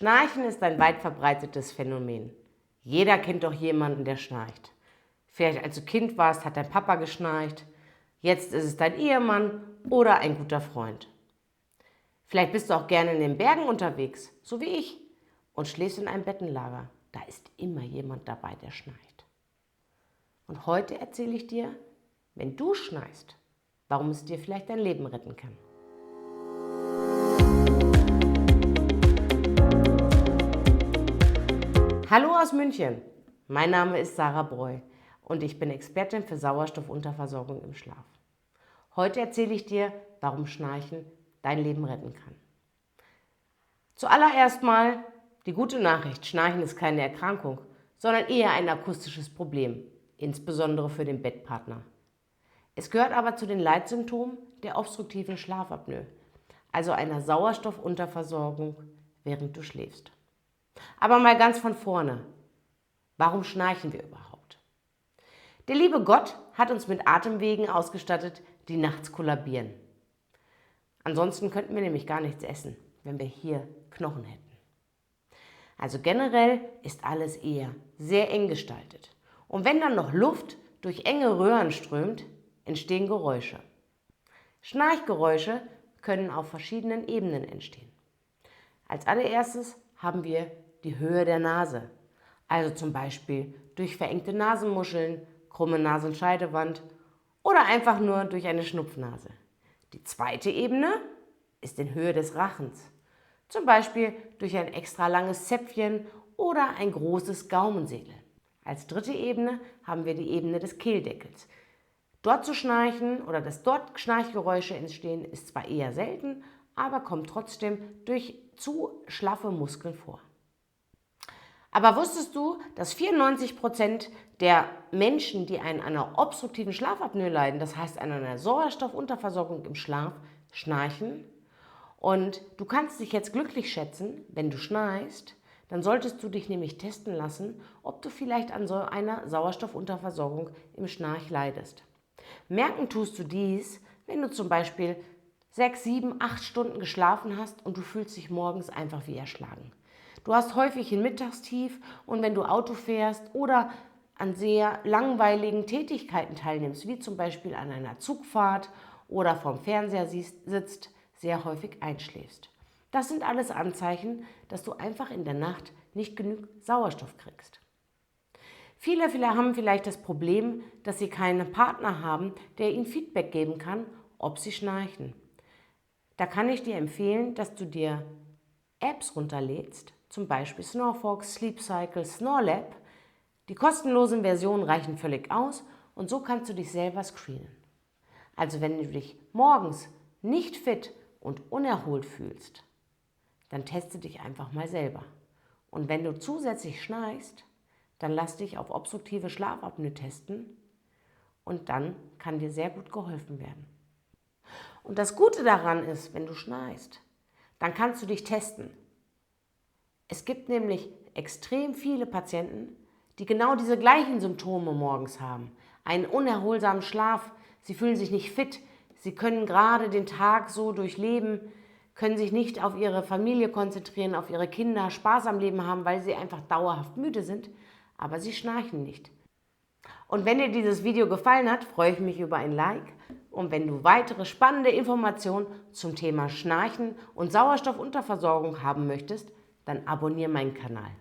Schnarchen ist ein weit verbreitetes Phänomen. Jeder kennt doch jemanden, der schnarcht. Vielleicht als du Kind warst, hat dein Papa geschnarcht. Jetzt ist es dein Ehemann oder ein guter Freund. Vielleicht bist du auch gerne in den Bergen unterwegs, so wie ich, und schläfst in einem Bettenlager. Da ist immer jemand dabei, der schnarcht. Und heute erzähle ich dir, wenn du schnarchst, warum es dir vielleicht dein Leben retten kann. Hallo aus München, mein Name ist Sarah Breu und ich bin Expertin für Sauerstoffunterversorgung im Schlaf. Heute erzähle ich dir, warum Schnarchen dein Leben retten kann. Zuallererst mal die gute Nachricht, Schnarchen ist keine Erkrankung, sondern eher ein akustisches Problem, insbesondere für den Bettpartner. Es gehört aber zu den Leitsymptomen der obstruktiven Schlafapnoe, also einer Sauerstoffunterversorgung, während du schläfst. Aber mal ganz von vorne. Warum schnarchen wir überhaupt? Der liebe Gott hat uns mit Atemwegen ausgestattet, die nachts kollabieren. Ansonsten könnten wir nämlich gar nichts essen, wenn wir hier Knochen hätten. Also generell ist alles eher sehr eng gestaltet. Und wenn dann noch Luft durch enge Röhren strömt, entstehen Geräusche. Schnarchgeräusche können auf verschiedenen Ebenen entstehen. Als allererstes haben wir die Höhe der Nase, also zum Beispiel durch verengte Nasenmuscheln, krumme Nasenscheidewand oder einfach nur durch eine Schnupfnase. Die zweite Ebene ist in Höhe des Rachens, zum Beispiel durch ein extra langes Zäpfchen oder ein großes Gaumensädel. Als dritte Ebene haben wir die Ebene des Kehldeckels. Dort zu schnarchen oder dass dort Schnarchgeräusche entstehen, ist zwar eher selten, aber kommt trotzdem durch zu schlaffe Muskeln vor. Aber wusstest du, dass 94% der Menschen, die an einer obstruktiven Schlafapnoe leiden, das heißt an einer Sauerstoffunterversorgung im Schlaf, schnarchen? Und du kannst dich jetzt glücklich schätzen, wenn du schnarchst, dann solltest du dich nämlich testen lassen, ob du vielleicht an so einer Sauerstoffunterversorgung im Schnarch leidest. Merken tust du dies, wenn du zum Beispiel 6, 7, 8 Stunden geschlafen hast und du fühlst dich morgens einfach wie erschlagen. Du hast häufig ein Mittagstief und wenn du Auto fährst oder an sehr langweiligen Tätigkeiten teilnimmst, wie zum Beispiel an einer Zugfahrt oder vorm Fernseher sitzt, sehr häufig einschläfst. Das sind alles Anzeichen, dass du einfach in der Nacht nicht genug Sauerstoff kriegst. Viele haben vielleicht das Problem, dass sie keinen Partner haben, der ihnen Feedback geben kann, ob sie schnarchen. Da kann ich dir empfehlen, dass du dir Apps runterlädst, zum Beispiel Snorefox, Sleep Cycle, Snorelab. Die kostenlosen Versionen reichen völlig aus und so kannst du dich selber screenen. Also wenn du dich morgens nicht fit und unerholt fühlst, dann teste dich einfach mal selber. Und wenn du zusätzlich schnarchst, dann lass dich auf obstruktive Schlafapnoe testen und dann kann dir sehr gut geholfen werden. Und das Gute daran ist, wenn du schnarchst, dann kannst du dich testen. Es gibt nämlich extrem viele Patienten, die genau diese gleichen Symptome morgens haben. Einen unerholsamen Schlaf, sie fühlen sich nicht fit, sie können gerade den Tag so durchleben, können sich nicht auf ihre Familie konzentrieren, auf ihre Kinder, Spaß am Leben haben, weil sie einfach dauerhaft müde sind, aber sie schnarchen nicht. Und wenn dir dieses Video gefallen hat, freue ich mich über ein Like. Und wenn du weitere spannende Informationen zum Thema Schnarchen und Sauerstoffunterversorgung haben möchtest, dann abonniere meinen Kanal.